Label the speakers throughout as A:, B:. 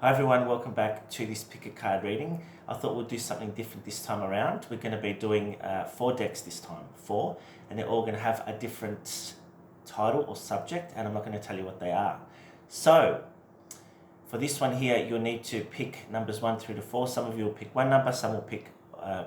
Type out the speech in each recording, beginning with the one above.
A: Hi everyone, welcome back to this pick a card reading. I thought we'd do something different this time around. We're going to be doing 4 decks this time, 4, and they're all going to have a different title or subject, and I'm not going to tell you what they are. So, for this one here, you'll need to pick numbers 1 through to 4. Some of you will pick one number, some will pick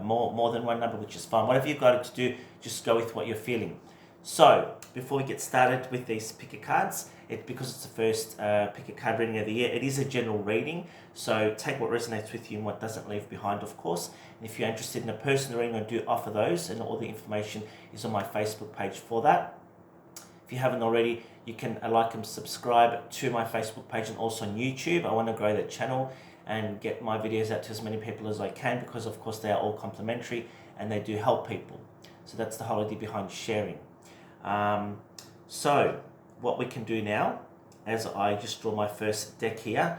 A: more than one number, which is fine. Whatever you've got to do, just go with what you're feeling. So, before we get started with these picker cards, because it's the first pick a card reading of the year, it is a general reading, so take what resonates with you and what doesn't leave behind, of course. And if you're interested in a personal reading, I do offer those, and all the information is on my Facebook page for that. If you haven't already, you can like and subscribe to my Facebook page and also on YouTube. I want to grow that channel and get my videos out to as many people as I can, because of course they are all complimentary and they do help people. So that's the whole idea behind sharing. So what we can do now, as I just draw my first deck here,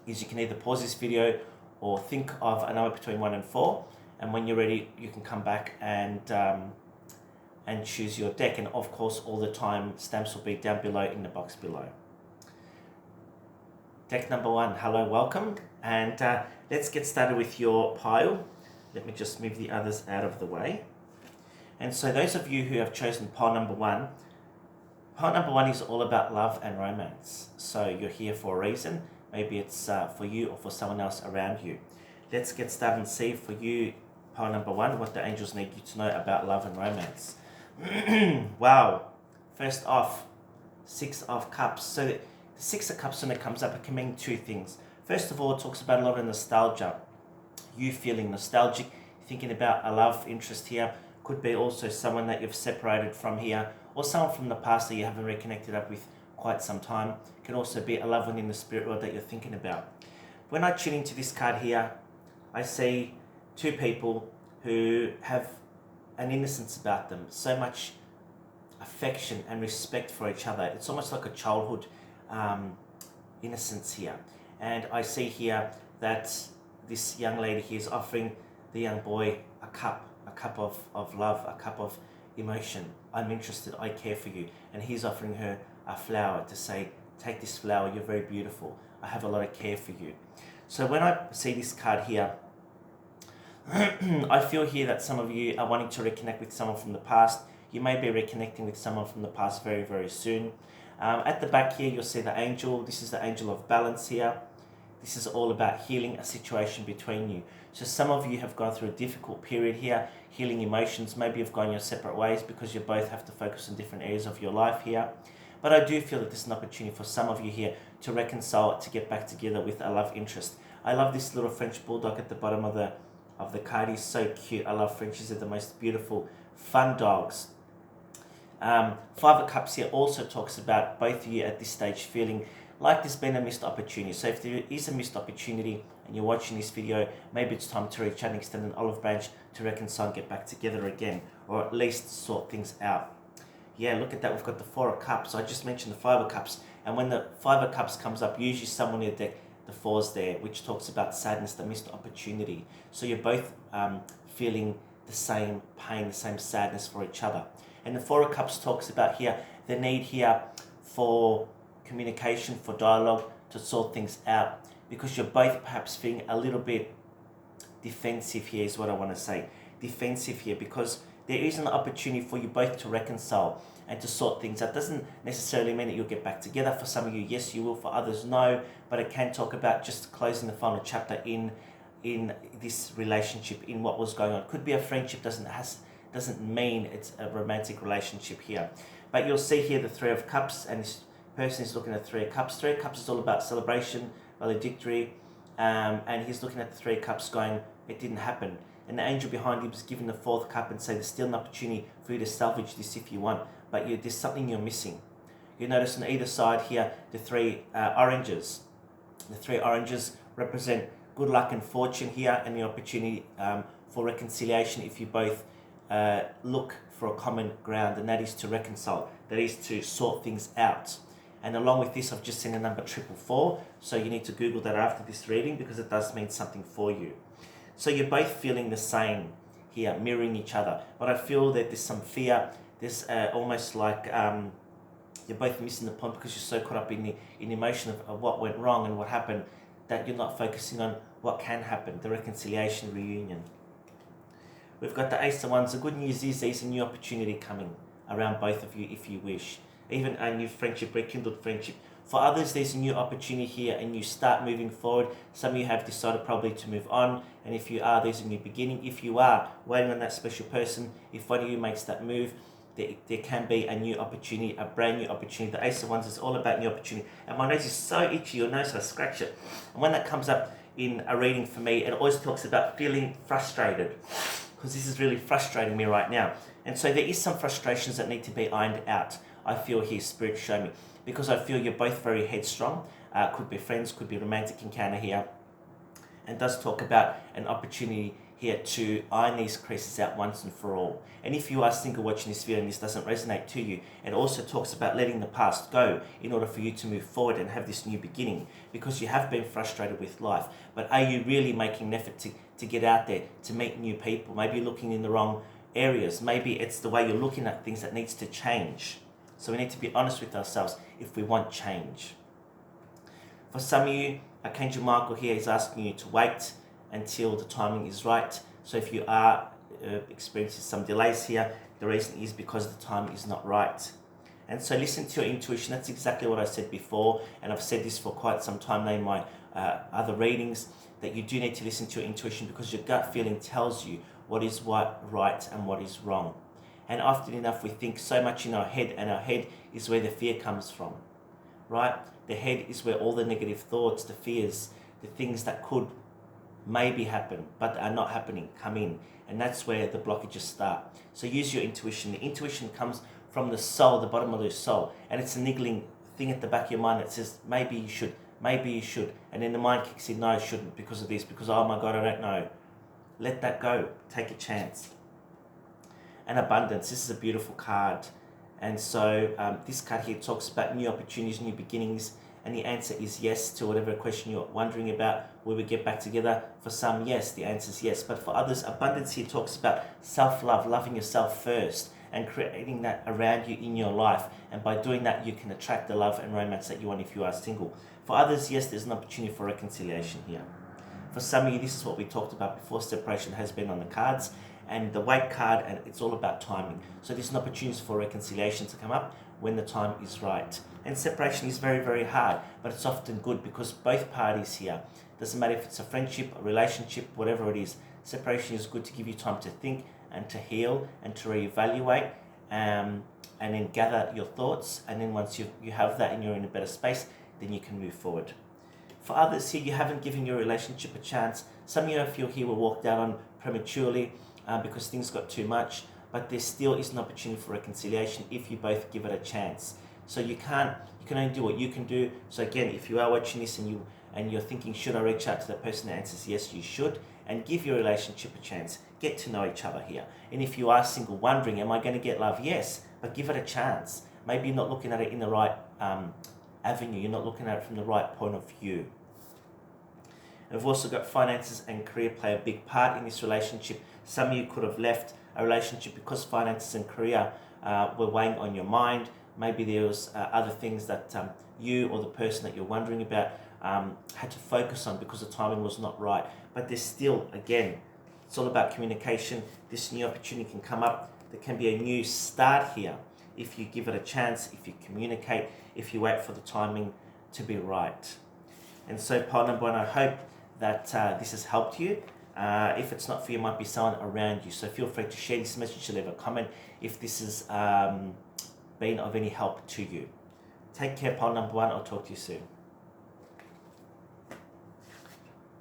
A: is you can either pause this video or think of a number between 1 and 4, and when you're ready you can come back and choose your deck, and of course all the time stamps will be down below in the box below. Deck number 1, hello, welcome, and let's get started with your pile. Let me just move the others out of the way. And so those of you who have chosen pile number 1 is all about love and romance. So you're here for a reason. Maybe it's for you or for someone else around you. Let's get started and see for you, pile number 1, what the angels need you to know about love and romance. Wow. First off, 6 of Cups. So the 6 of Cups, when it comes up, it can mean 2 things. First of all, it talks about a lot of nostalgia. You feeling nostalgic, thinking about a love interest here. Could be also someone that you've separated from here, or someone from the past that you haven't reconnected up with quite some time. Can also be a loved one in the spirit world that you're thinking about. When I tune into this card here, I see 2 people who have an innocence about them, so much affection and respect for each other. It's almost like a childhood innocence here. And I see here that this young lady here is offering the young boy a cup of love, a cup of emotion. I'm interested, I care for you. And he's offering her a flower to say, take this flower, you're very beautiful. I have a lot of care for you. So when I see this card here, I feel here that some of you are wanting to reconnect with someone from the past. You may be reconnecting with someone from the past very, very soon. At the back here, you'll see the angel. This is the angel of balance here. This is all about healing a situation between you. So some of you have gone through a difficult period here, healing emotions. Maybe you've gone your separate ways because you both have to focus on different areas of your life here. But I do feel that this is an opportunity for some of you here to reconcile, to get back together with a love interest. I love this little French bulldog at the bottom of the card. He's so cute. I love Frenchies. They're the most beautiful, fun dogs. 5 of Cups here also talks about both of you at this stage feeling like there's been a missed opportunity. So if there is a missed opportunity and you're watching this video, maybe it's time to reach out and extend an olive branch to reconcile and get back together again, or at least sort things out. Yeah, look at that. We've got the 4 of Cups. I just mentioned the 5 of Cups. And when the 5 of Cups comes up, usually someone in your deck, the 4's there, which talks about sadness, the missed opportunity. So you're both feeling the same pain, the same sadness for each other. And the 4 of Cups talks about here, the need here for communication, for dialogue, to sort things out, because you're both perhaps feeling a little bit defensive here is what I want to say. Defensive here, because there is an opportunity for you both to reconcile and to sort things out. Doesn't necessarily mean that you'll get back together. For some of you, yes, you will. For others, no. But it can talk about just closing the final chapter in this relationship, in what was going on. Could be a friendship, doesn't mean it's a romantic relationship here. But you'll see here the 3 of Cups, and this person is looking at 3 of Cups. 3 of Cups is all about celebration, valedictory, and he's looking at the 3 of Cups going, it didn't happen. And the angel behind him is giving the 4th cup and say there's still an opportunity for you to salvage this if you want, but there's something you're missing. You notice on either side here the 3 oranges. The 3 oranges represent good luck and fortune here, and the opportunity for reconciliation if you both look for a common ground, and that is to reconcile, that is to sort things out. And along with this, I've just seen the number 444, so you need to Google that after this reading, because it does mean something for you. So you're both feeling the same here, mirroring each other. But I feel that there's some fear. There's almost like you're both missing the point because you're so caught up in the emotion of what went wrong and what happened, that you're not focusing on what can happen, the reconciliation, reunion. We've got the Ace of Wands. The good news is there's a new opportunity coming around both of you if you wish. Even a new friendship, rekindled friendship. For others, there's a new opportunity here and you start moving forward. Some of you have decided probably to move on, and if you are, there's a new beginning. If you are waiting on that special person, if one of you makes that move, there can be a new opportunity, a brand new opportunity. The Ace of Wands is all about new opportunity. And my nose is so itchy, your nose, I scratch it. And when that comes up in a reading for me, it always talks about feeling frustrated, because this is really frustrating me right now. And so there is some frustrations that need to be ironed out. I feel here, Spirit show me, because I feel you're both very headstrong. Could be friends, could be romantic encounter here. And does talk about an opportunity here to iron these creases out once and for all. And if you are single watching this video and this doesn't resonate to you, it also talks about letting the past go in order for you to move forward and have this new beginning, because you have been frustrated with life. But are you really making an effort to get out there, to meet new people? Maybe you're looking in the wrong areas. Maybe it's the way you're looking at things that needs to change. So we need to be honest with ourselves if we want change. For some of you, Archangel Michael here is asking you to wait until the timing is right. So if you are experiencing some delays here, the reason is because the time is not right. And so listen to your intuition. That's exactly what I said before, and I've said this for quite some time now in my other readings, that you do need to listen to your intuition, because your gut feeling tells you what is right and what is wrong. And often enough we think so much in our head, and our head is where the fear comes from, right? The head is where all the negative thoughts, the fears, the things that could maybe happen but are not happening come in, and that's where the blockages start. So use your intuition. The intuition comes from the soul, the bottom of the soul, and it's a niggling thing at the back of your mind that says maybe you should, and then the mind kicks in, no, I shouldn't because of this, because oh my God, I don't know. Let that go. Take a chance. And abundance. This is a beautiful card. And so this card here talks about new opportunities, new beginnings, and the answer is yes to whatever question you're wondering about. Will we get back together? For some, yes, the answer is yes. But for others, abundance here talks about self-love, loving yourself first, and creating that around you in your life. And by doing that, you can attract the love and romance that you want if you are single. For others, yes, there's an opportunity for reconciliation here. For some of you, this is what we talked about before. Separation has been on the cards, and the Weight card, and it's all about timing. So there's an opportunity for reconciliation to come up when the time is right. And separation is very, very hard, but it's often good because both parties here, doesn't matter if it's a friendship, a relationship, whatever it is, separation is good to give you time to think and to heal and to reevaluate, and then gather your thoughts. And then once you have that and you're in a better space, then you can move forward. For others here, you haven't given your relationship a chance. Some of you, if you're here, were walked out on prematurely because things got too much, but there still is an opportunity for reconciliation if you both give it a chance. So you can only do what you can do. So again, if you are watching this and you're thinking, should I reach out to that person? The answer is yes, you should, and give your relationship a chance. Get to know each other here. And if you are single, wondering, am I going to get love? Yes, but give it a chance. Maybe you're not looking at it in the right avenue. You're not looking at it from the right point of view. And we've also got finances and career play a big part in this relationship. Some of you could have left a relationship because finances and career were weighing on your mind. Maybe there was other things that you or the person that you're wondering about had to focus on because the timing was not right. But there's still, again, it's all about communication. This new opportunity can come up. There can be a new start here if you give it a chance, if you communicate, if you wait for the timing to be right. And so pile number one, I hope that this has helped you. If it's not for you, it might be someone around you. So feel free to share this message, to leave a comment if this has been of any help to you. Take care, pile number one. I'll talk to you soon.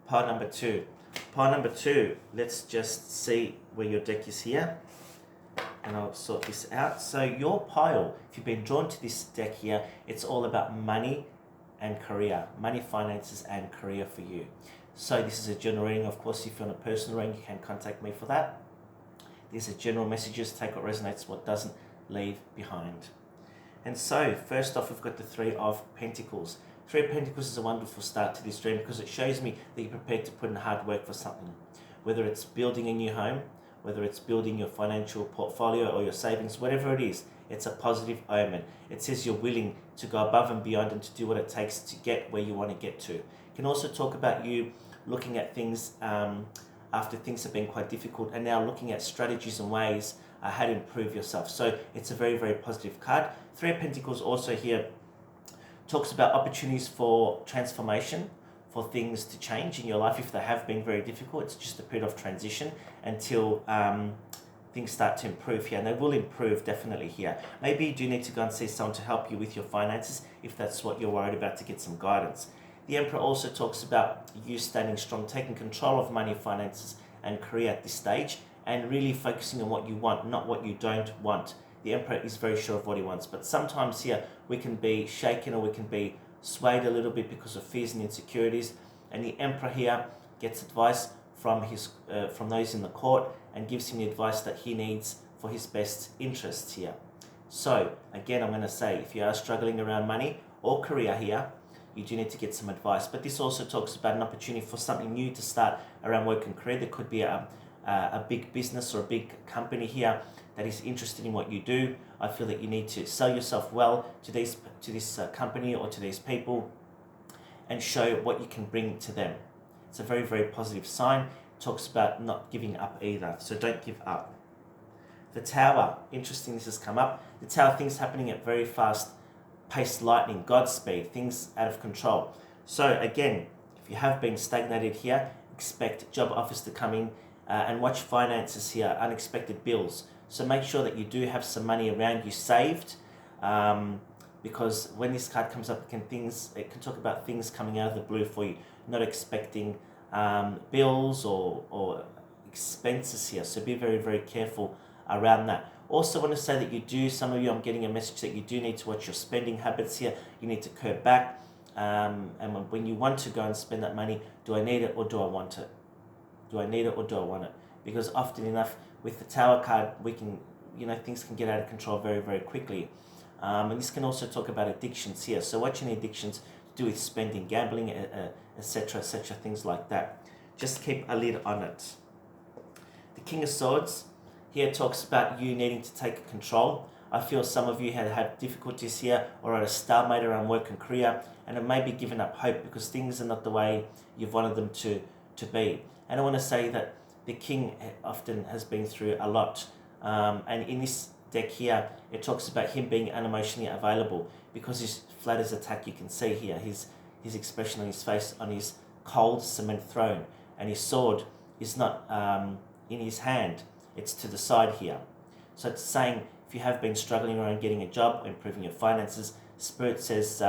A: Pile number two. Pile number two, let's just see where your deck is here. And I'll sort this out. So your pile, if you've been drawn to this deck here, it's all about money and career. Money, finances, and career for you. So this is a general reading. Of course, if you're on a personal reading, you can contact me for that. These are general messages. Take what resonates, what doesn't, leave behind. And so, first off, we've got the Three of Pentacles. Three of Pentacles is a wonderful start to this dream because it shows me that you're prepared to put in hard work for something. Whether it's building a new home, whether it's building your financial portfolio or your savings, whatever it is, It's a positive omen. It says you're willing to go above and beyond and to do what it takes to get where you want to get to. It can also talk about you looking at things after things have been quite difficult and now looking at strategies and ways how to improve yourself. So it's a very, very positive card. Three of Pentacles also here talks about opportunities for transformation, for things to change in your life if they have been very difficult. It's just a period of transition until things start to improve here, and they will improve definitely here. Maybe you do need to go and see someone to help you with your finances if that's what you're worried about, to get some guidance. The Emperor also talks about you standing strong, taking control of money, finances, and career at this stage, and really focusing on what you want, not what you don't want. The Emperor is very sure of what he wants, but sometimes here we can be shaken or we can be swayed a little bit because of fears and insecurities, and the Emperor here gets advice from those in the court and gives him the advice that he needs for his best interests here. So again, I'm going to say, if you are struggling around money or career here, you do need to get some advice. But this also talks about an opportunity for something new to start around work and career. There could be a big business or a big company here that is interested in what you do. I feel that you need to sell yourself well to this company or to these people and show what you can bring to them. It's a very, very positive sign. It talks about not giving up either, so don't give up. The Tower, interesting this has come up. The Tower, things happening at very fast pace, lightning, Godspeed, things out of control. So again, if you have been stagnated here, expect job offers to come in and watch finances here, unexpected bills. So make sure that you do have some money around you saved, because when this card comes up, it can talk about things coming out of the blue for you, not expecting bills or expenses here. So be very, very careful around that. Also want to say that some of you, I'm getting a message that you do need to watch your spending habits here. You need to curb back. And when you want to go and spend that money, do I need it or do I want it? Do I need it or do I want it? Because often enough with the Tower card, things can get out of control very, very quickly. And this can also talk about addictions here. So watch any addictions to do with spending, gambling, etc., things like that. Just keep a lid on it. The King of Swords here talks about you needing to take control. I feel some of you had difficulties here or at a stalemate around work and career, and have maybe given up hope because things are not the way you've wanted them to be. And I want to say that the King often has been through a lot. And in this deck here, it talks about him being unemotionally available because his flatters attack. You can see here his expression on his face on his cold cement throne, and his sword is not in his hand, it's to the side here. So it's saying if you have been struggling around getting a job or improving your finances, Spirit says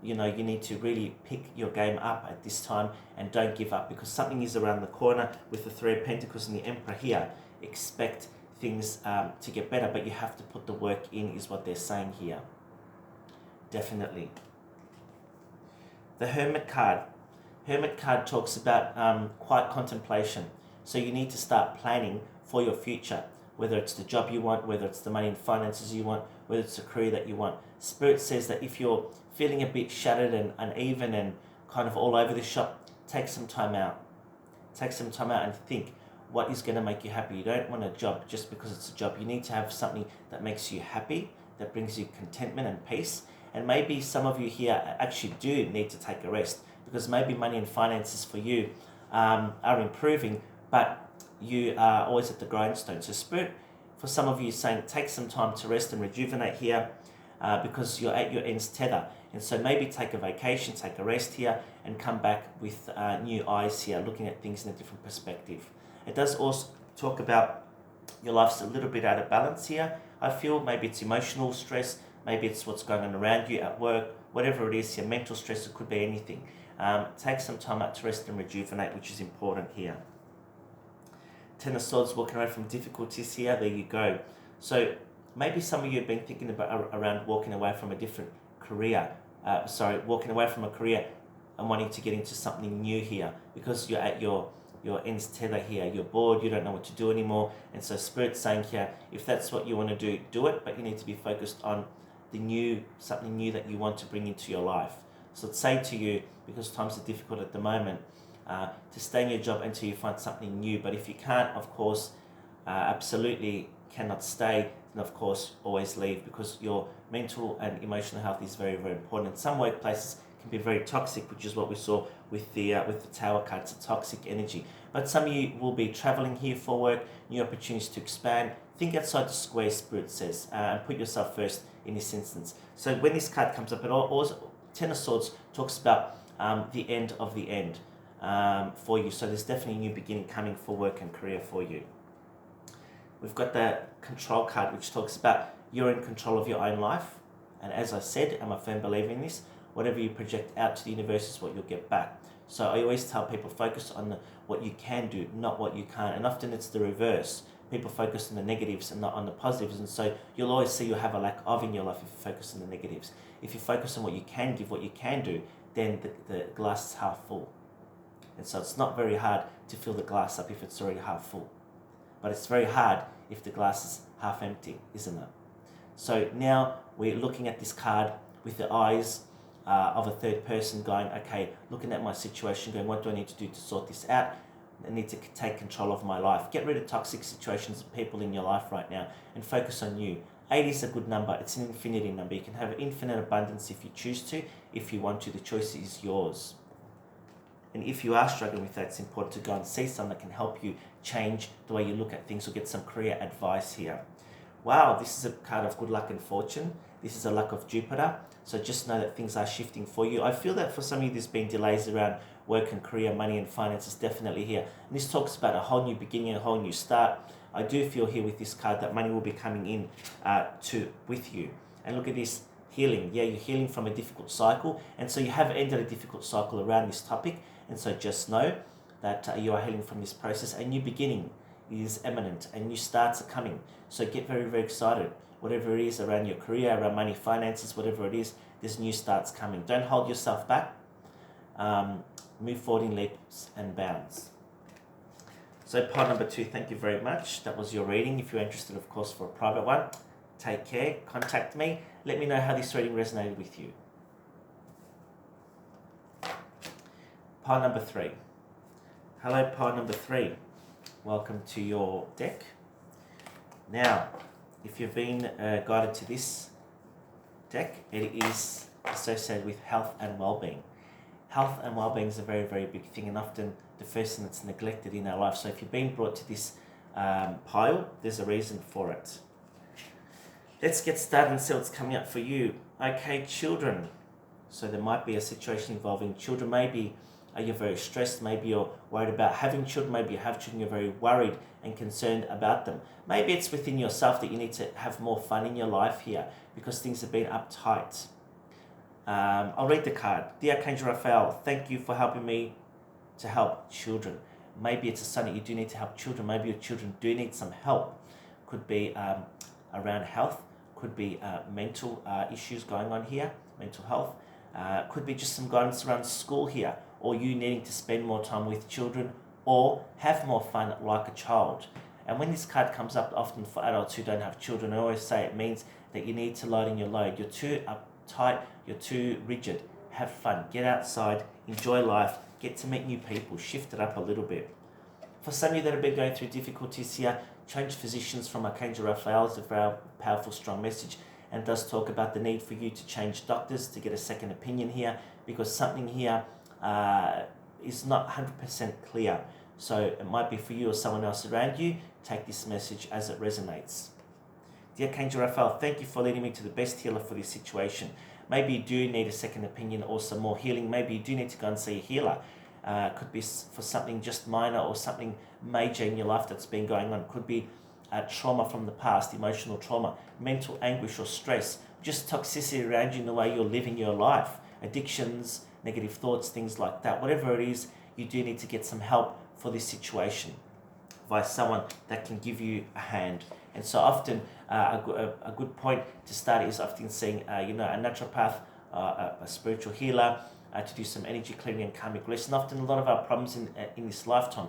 A: you need to really pick your game up at this time and don't give up, because something is around the corner with the Three of Pentacles and the Emperor here. Expect things to get better, but you have to put the work in, is what they're saying here. Definitely. The Hermit card. Hermit card talks about quiet contemplation. So you need to start planning for your future, whether it's the job you want, whether it's the money and finances you want, whether it's the career that you want. Spirit says that if you're feeling a bit shattered and uneven and kind of all over the shop, take some time out. Take some time out and think, what is going to make you happy? You don't want a job just because it's a job. You need to have something that makes you happy, that brings you contentment and peace. And maybe some of you here actually do need to take a rest, because maybe money and finances for you are improving, but you are always at the grindstone. So Spirit, for some of you, is saying take some time to rest and rejuvenate here, because you're at your end's tether. And so maybe take a vacation, take a rest here, and come back with new eyes here, looking at things in a different perspective. It does also talk about your life's a little bit out of balance here. I feel maybe it's emotional stress, maybe it's what's going on around you at work, whatever it is, your mental stress, it could be anything. Take some time out to rest and rejuvenate, which is important here. Ten of Swords, walking away from difficulties here, there you go. So maybe some of you have been thinking about around walking away from a different career, walking away from a career and wanting to get into something new here, because you're at your end's tether here. You're bored, you don't know what to do anymore. And so Spirit's saying here, if that's what you want to do, do it, but you need to be focused on something new that you want to bring into your life. So let's say to you, because times are difficult at the moment, to stay in your job until you find something new. But if you can't, of course, absolutely cannot stay, then of course always leave, because your mental and emotional health is very, very important. Some workplaces can be very toxic, which is what we saw with the Tower card. It's a toxic energy. But some of you will be traveling here for work, new opportunities to expand. Think outside the square, Spirit says, and put yourself first in this instance. So when this card comes up, it always, Ten of Swords talks about the end of the end for you. So there's definitely a new beginning coming for work and career for you. We've got the Control card, which talks about you're in control of your own life. And as I said, I'm a firm believer in this. Whatever you project out to the universe is what you'll get back. So I always tell people, focus on what you can do, not what you can't. And often it's the reverse. People focus on the negatives and not on the positives. And so you'll always see you'll have a lack of in your life if you focus on the negatives. If you focus on what you can give, what you can do, then the glass is half full. And so it's not very hard to fill the glass up if it's already half full. But it's very hard if the glass is half empty, isn't it? So now we're looking at this card with the eyes of a third person going, okay, looking at my situation, going, what do I need to do to sort this out? I need to take control of my life. Get rid of toxic situations and people in your life right now and focus on you. 8 is a good number. It's an infinity number. You can have infinite abundance if you choose to. If you want to, the choice is yours. And if you are struggling with that, it's important to go and see someone that can help you change the way you look at things or get some career advice here. Wow, this is a card of good luck and fortune. This is a luck of Jupiter. So just know that things are shifting for you. I feel that for some of you there's been delays around work and career, money and finances definitely here. And this talks about a whole new beginning, a whole new start. I do feel here with this card that money will be coming in with you. And look at this, healing. Yeah, you're healing from a difficult cycle. And so you have ended a difficult cycle around this topic. And so just know that you are healing from this process. A new beginning is imminent and new starts are coming. So get very, very excited. Whatever it is around your career, around money, finances, whatever it is, there's new starts coming. Don't hold yourself back. Move forward in leaps and bounds. So part number 2, thank you very much. That was your reading. If you're interested, of course, for a private one, take care. Contact me. Let me know how this reading resonated with you. Pile number 3. Hello, pile number 3. Welcome to your deck. Now, if you've been guided to this deck, it is associated with health and well-being. Health and well-being is a very, very big thing, and often the first thing that's neglected in our life. So if you've been brought to this pile, there's a reason for it. Let's get started and see what's coming up for you. Okay, children. So there might be a situation involving children. Maybe you're very stressed. Maybe you're worried about having children. Maybe you have children. You're very worried and concerned about them. Maybe it's within yourself that you need to have more fun in your life here because things have been uptight. I'll read the card. Dear Archangel Raphael, thank you for helping me to help children. Maybe it's a sign that you do need to help children. Maybe your children do need some help. Could be around health. Could be mental issues going on here, mental health. Could be just some guidance around school here, or you needing to spend more time with children or have more fun like a child. And when this card comes up, often for adults who don't have children, I always say it means that you need to lighten your load. You're too uptight, you're too rigid. Have fun, get outside, enjoy life, get to meet new people, shift it up a little bit. For some of you that have been going through difficulties here, change physicians from Archangel Raphael is a very powerful, strong message, and does talk about the need for you to change doctors, to get a second opinion here, because something here is not 100% clear. So it might be for you or someone else around you. Take this message as it resonates. Dear Archangel Raphael, thank you for leading me to the best healer for this situation. Maybe you do need a second opinion or some more healing. Maybe you do need to go and see a healer. Could be for something just minor or something major in your life that's been going on. Could be trauma from the past, emotional trauma, mental anguish or stress, just toxicity around you in the way you're living your life, addictions, negative thoughts, things like that. Whatever it is, you do need to get some help for this situation by someone that can give you a hand. And so often a good point to start is often seeing a naturopath, a spiritual healer, to do some energy clearing and karmic release. And often a lot of our problems in this lifetime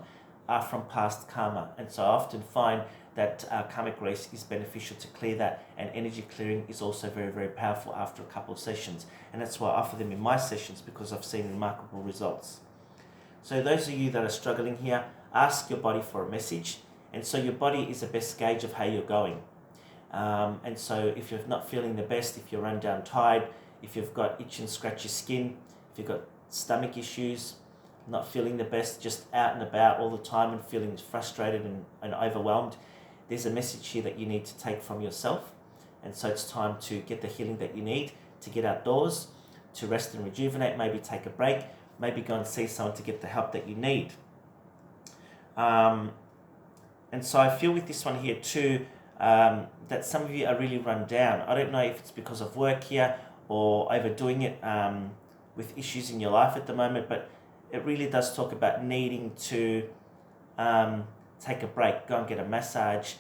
A: are from past karma. And so I often find that karmic release is beneficial to clear that, and energy clearing is also very, very powerful after a couple of sessions. And that's why I offer them in my sessions, because I've seen remarkable results. So those of you that are struggling here, ask your body for a message. And so your body is the best gauge of how you're going. And so if you're not feeling the best, if you're run down tired, if you've got itch and scratchy skin, if you've got stomach issues, not feeling the best, just out and about all the time and feeling frustrated and overwhelmed, there's a message here that you need to take from yourself. And so it's time to get the healing that you need, to get outdoors, to rest and rejuvenate, maybe take a break, maybe go and see someone to get the help that you need. And so I feel with this one here too, that some of you are really run down. I don't know if it's because of work here or overdoing it with issues in your life at the moment, but it really does talk about needing to take a break, go and get a massage,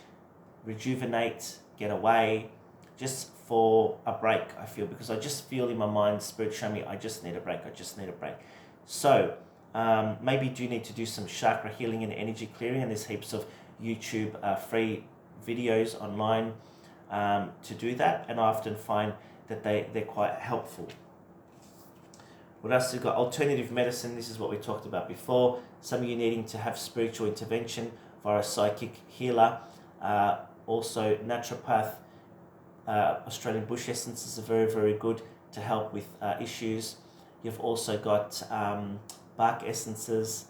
A: rejuvenate, get away, just for a break, I feel, because I just feel in my mind, Spirit show me, I just need a break, I just need a break. So maybe do need to do some chakra healing and energy clearing, and there's heaps of YouTube free videos online to do that, and I often find that they're quite helpful. What else have we got? Alternative medicine, this is what we talked about before. Some of you needing to have spiritual intervention via a psychic healer. Also naturopath, Australian bush essences are very, very good to help with issues. You've also got bark essences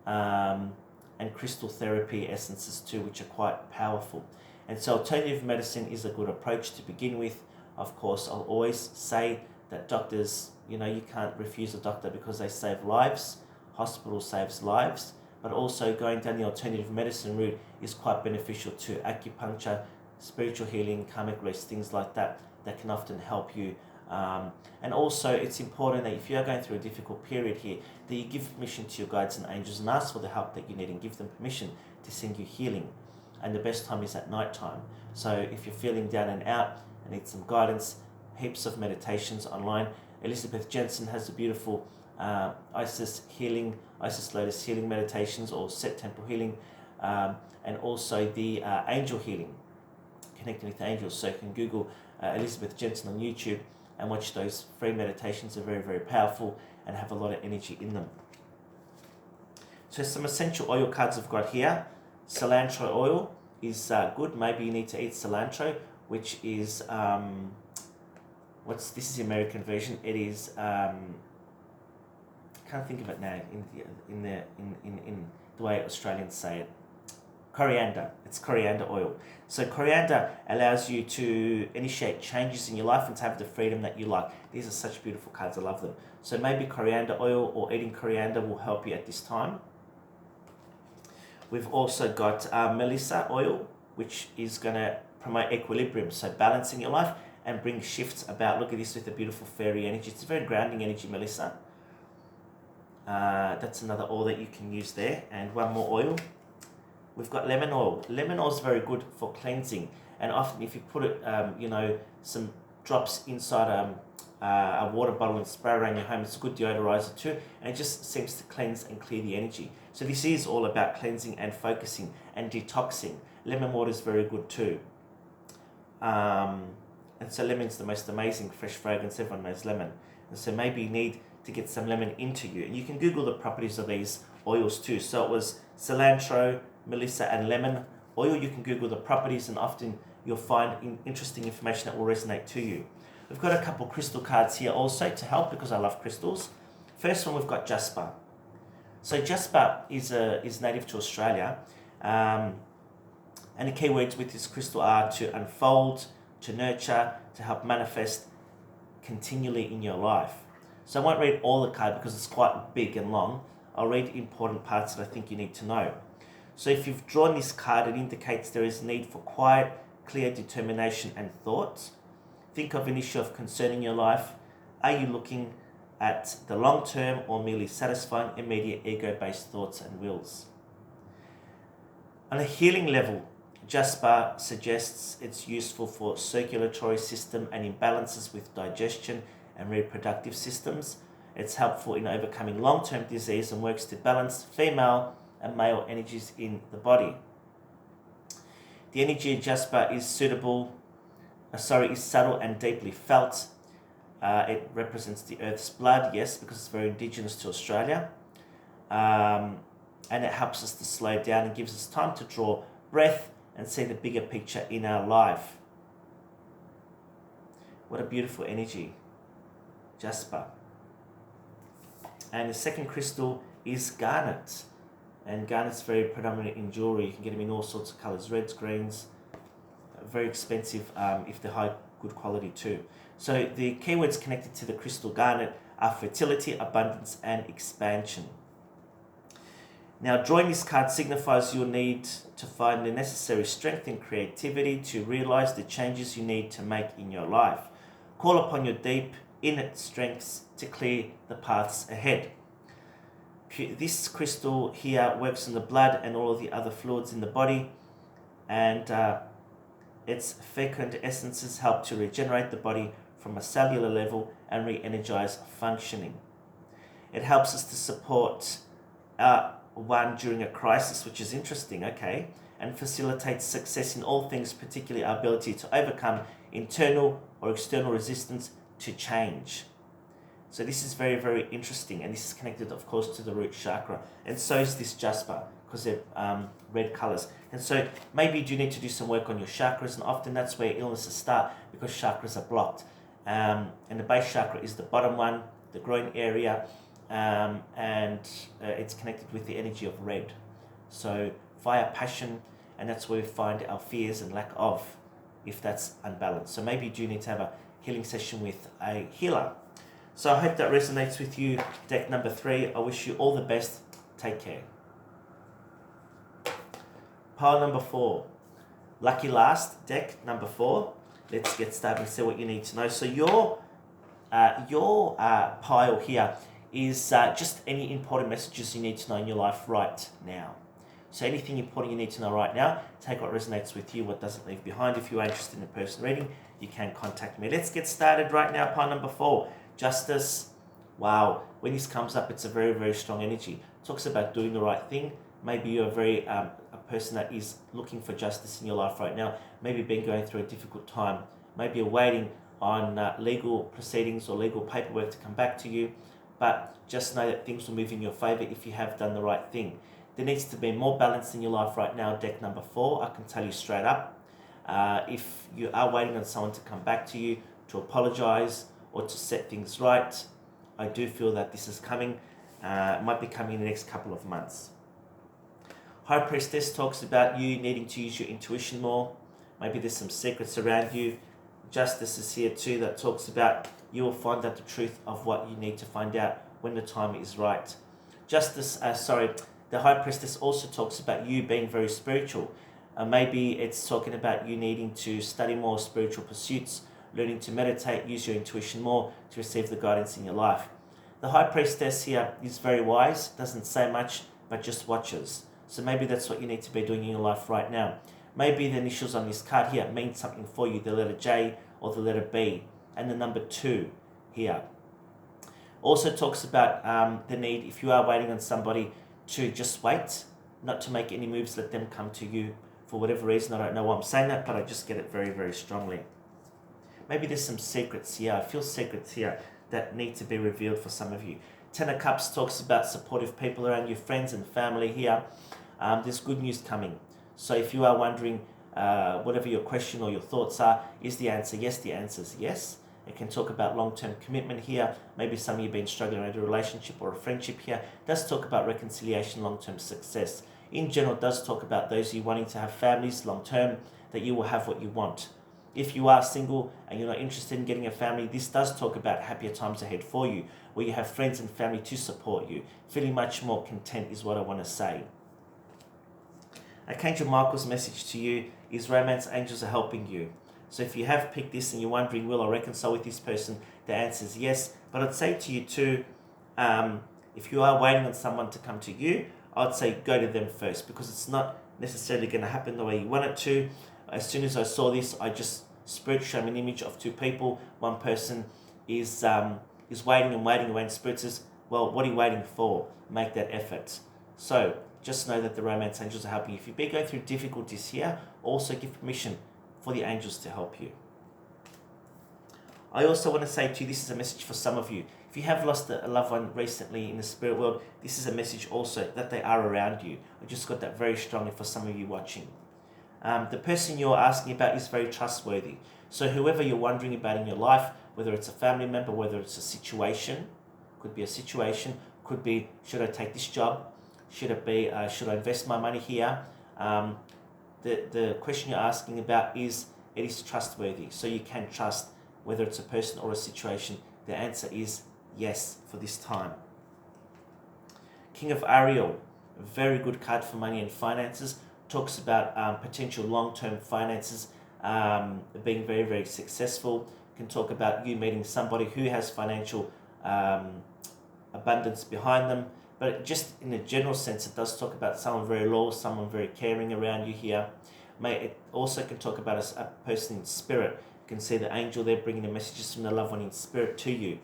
A: and crystal therapy essences too, which are quite powerful. And so alternative medicine is a good approach to begin with. Of course, I'll always say that doctors, you can't refuse a doctor because they save lives. Hospital saves lives. But also going down the alternative medicine route is quite beneficial to acupuncture, spiritual healing, karmic release, things like that can often help you. And also it's important that if you are going through a difficult period here, that you give permission to your guides and angels and ask for the help that you need and give them permission to send you healing. And the best time is at night time. So if you're feeling down and out and need some guidance, heaps of meditations online. Elizabeth Jensen has the beautiful Isis Lotus healing meditations, or Set Temple healing, and also the angel healing, connecting with angels. So you can Google Elizabeth Jensen on YouTube and watch those free meditations. They're very, very powerful and have a lot of energy in them. So some essential oil cards I've got here. Cilantro oil is good. Maybe you need to eat cilantro, which is this is the American version. It is I can't think of it now in the way Australians say it. Coriander. It's coriander oil. So coriander allows you to initiate changes in your life and to have the freedom that you like. These are such beautiful cards. I love them. So maybe coriander oil or eating coriander will help you at this time. We've also got Melissa oil, which is going to promote equilibrium, so balancing your life and bring shifts about. Look at this with the beautiful fairy energy. It's a very grounding energy, Melissa. That's another oil that you can use there. And one more oil. We've got lemon oil. Lemon oil is very good for cleansing. And often if you put it, some drops inside a water bottle and spray around your home, it's a good deodorizer too. And it just seems to cleanse and clear the energy. So this is all about cleansing and focusing and detoxing. Lemon water is very good too. And so lemon's the most amazing fresh fragrance. Everyone knows lemon. And so maybe you need to get some lemon into you. And you can Google the properties of these oils too. So it was cilantro, Melissa and lemon oil. You can Google the properties and often you'll find interesting information that will resonate to you. We've got a couple crystal cards here also to help because I love crystals. First one, we've got jasper. So jasper is native to Australia. And the key words with this crystal are to unfold, to nurture, to help manifest continually in your life. So I won't read all the card because it's quite big and long. I'll read important parts that I think you need to know. So if you've drawn this card, it indicates there is need for quiet, clear determination and thought. Think of an issue of concern in your life. Are you looking at the long term or merely satisfying immediate ego-based thoughts and wills? On a healing level, jasper suggests it's useful for circulatory system and imbalances with digestion and reproductive systems. It's helpful in overcoming long-term disease and works to balance female and male energies in the body. The energy of jasper is subtle and deeply felt. It represents the earth's blood, yes, because it's very indigenous to Australia. And it helps us to slow down and gives us time to draw breath and see the bigger picture in our life. What a beautiful energy. Jasper. And the second crystal is garnet. And garnet's very predominant in jewelry. You can get them in all sorts of colors, reds, greens. Very expensive if they're high, good quality too. So the keywords connected to the crystal garnet are fertility, abundance, and expansion. Now, drawing this card signifies your need to find the necessary strength and creativity to realize the changes you need to make in your life. Call upon your deep inner strengths to clear the paths ahead. This crystal here works on the blood and all of the other fluids in the body, and its fecund essences help to regenerate the body from a cellular level and re-energize functioning. It helps us to support one during a crisis, which is interesting, okay, and facilitates success in all things, particularly our ability to overcome internal or external resistance to change. So this is very, very interesting, and this is connected, of course, to the root chakra, and so is this jasper, because they're red colors. And so maybe you do need to do some work on your chakras, and often that's where illnesses start, because chakras are blocked. And the base chakra is the bottom one, the groin area, and it's connected with the energy of red. So fire, passion, and that's where we find our fears and lack of, if that's unbalanced. So maybe you do need to have a healing session with a healer. So I hope that resonates with you, deck number 3. I wish you all the best. Take care. Pile number 4. Lucky last, deck number 4. Let's get started and see what you need to know. So your pile here is just any important messages you need to know in your life right now. So anything important you need to know right now, take what resonates with you, what doesn't leave behind. If you are interested in a personal reading, you can contact me. Let's get started right now. Pile number 4. Justice. Wow, when this comes up, it's a very, very strong energy. It talks about doing the right thing. Maybe you're a person that is looking for justice in your life right now. Maybe you've been going through a difficult time. Maybe you're waiting on legal proceedings or legal paperwork to come back to you. But just know that things will move in your favor if you have done the right thing. There needs to be more balance in your life right now, deck number 4. I can tell you straight up. If you are waiting on someone to come back to you, to apologize, or to set things right, I do feel that this is coming. It might be coming in the next couple of months. High Priestess talks about you needing to use your intuition more. Maybe there's some secrets around you. Justice is here too, that talks about you will find out the truth of what you need to find out when the time is right. The High Priestess also talks about you being very spiritual. Maybe it's talking about you needing to study more spiritual pursuits, learning to meditate, use your intuition more to receive the guidance in your life. The High Priestess here is very wise, doesn't say much, but just watches. So maybe that's what you need to be doing in your life right now. Maybe the initials on this card here mean something for you, the letter J or the letter B, and the number 2 here. Also talks about the need, if you are waiting on somebody, to just wait, not to make any moves, let them come to you. For whatever reason, I don't know why I'm saying that, but I just get it very, very strongly. Maybe there's some secrets here. I feel secrets here that need to be revealed for some of you. 10 of Cups talks about supportive people around you, friends and family here. There's good news coming. So if you are wondering whatever your question or your thoughts are, is the answer yes? The answer is yes. It can talk about long-term commitment here. Maybe some of you have been struggling around a relationship or a friendship here. It does talk about reconciliation, long-term success. In general, it does talk about those of you wanting to have families long-term, that you will have what you want. If you are single and you're not interested in getting a family, this does talk about happier times ahead for you, where you have friends and family to support you. Feeling much more content is what I want to say. Archangel Michael's message to you is romance angels are helping you. So if you have picked this and you're wondering, will I reconcile with this person? The answer is yes. But I'd say to you too, if you are waiting on someone to come to you, I'd say go to them first, because it's not necessarily going to happen the way you want it to. As soon as I saw this, I just spirit showed me an image of 2 people. One person is waiting and waiting, and spirit says, well, what are you waiting for? Make that effort. So just know that the romance angels are helping you. If you've been going through difficulties here, also give permission for the angels to help you. I also want to say to you, this is a message for some of you. If you have lost a loved one recently in the spirit world, this is a message also that they are around you. I just got that very strongly for some of you watching. The person you're asking about is very trustworthy. So whoever you're wondering about in your life, whether it's a family member, whether it's a situation, could be a situation, could be, should I take this job? Should it be, should I invest my money here? The question you're asking about is, it is trustworthy. So you can trust whether it's a person or a situation. The answer is yes for this time. King of Ariel, a very good card for money and finances. Talks about potential long-term finances being very, very successful. Can talk about you meeting somebody who has financial abundance behind them. But just in a general sense, it does talk about someone very loyal, someone very caring around you here. It also can talk about a person in spirit. You can see the angel there bringing the messages from the loved one in spirit to you.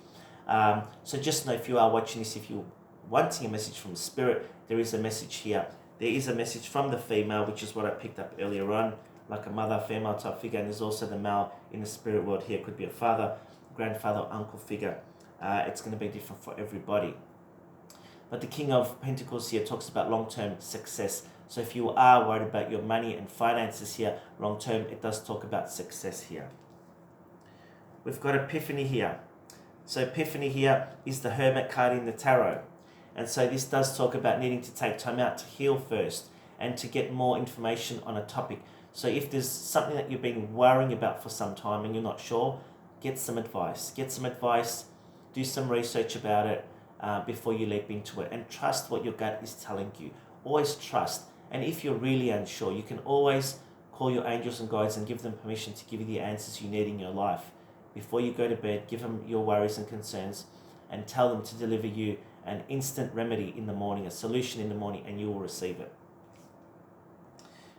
A: So just know, if you are watching this, if you're wanting a message from spirit, there is a message here. There is a message from the female, which is what I picked up earlier on, like a mother, female type figure, and there's also the male in the spirit world here. Could be a father, grandfather, uncle figure. It's going to be different for everybody. But the King of Pentacles here talks about long-term success. So if you are worried about your money and finances here, long-term, it does talk about success here. We've got Epiphany here. So Epiphany here is the Hermit card in the Tarot. And so this does talk about needing to take time out to heal first and to get more information on a topic. So if there's something that you've been worrying about for some time and you're not sure, get some advice. Get some advice, do some research about it before you leap into it, and trust what your gut is telling you. Always trust. And if you're really unsure, you can always call your angels and guides and give them permission to give you the answers you need in your life. Before you go to bed, give them your worries and concerns and tell them to deliver you an instant remedy in the morning, a solution in the morning, and you will receive it.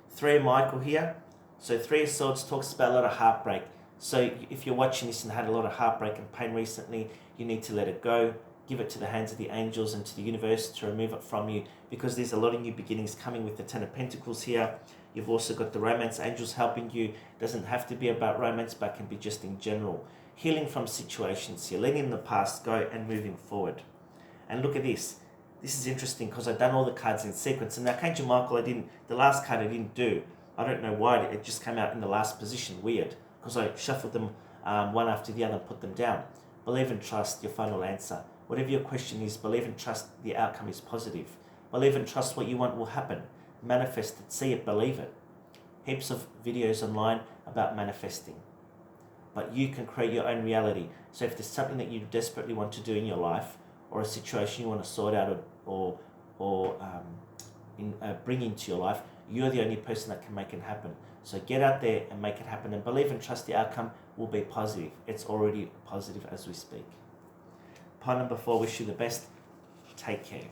A: Three of Michael here. So Three of Swords talks about a lot of heartbreak. So if you're watching this and had a lot of heartbreak and pain recently, you need to let it go. Give it to the hands of the angels and to the universe to remove it from you, because there's a lot of new beginnings coming with the Ten of Pentacles here. You've also got the romance angels helping you. It doesn't have to be about romance, but can be just in general. Healing from situations here, letting the past go and moving forward. And look at this. This is interesting because I've done all the cards in sequence. And Archangel Michael, the last card I didn't do. I don't know why, it just came out in the last position. Weird. Because I shuffled them one after the other and put them down. Believe and trust your final answer. Whatever your question is, believe and trust the outcome is positive. Believe and trust what you want will happen. Manifest it, see it, believe it. Heaps of videos online about manifesting. But you can create your own reality. So if there's something that you desperately want to do in your life, or a situation you want to sort out or bring into your life, you're the only person that can make it happen. So get out there and make it happen, and believe and trust the outcome will be positive. It's already positive as we speak. Pile number 4, wish you the best. Take care.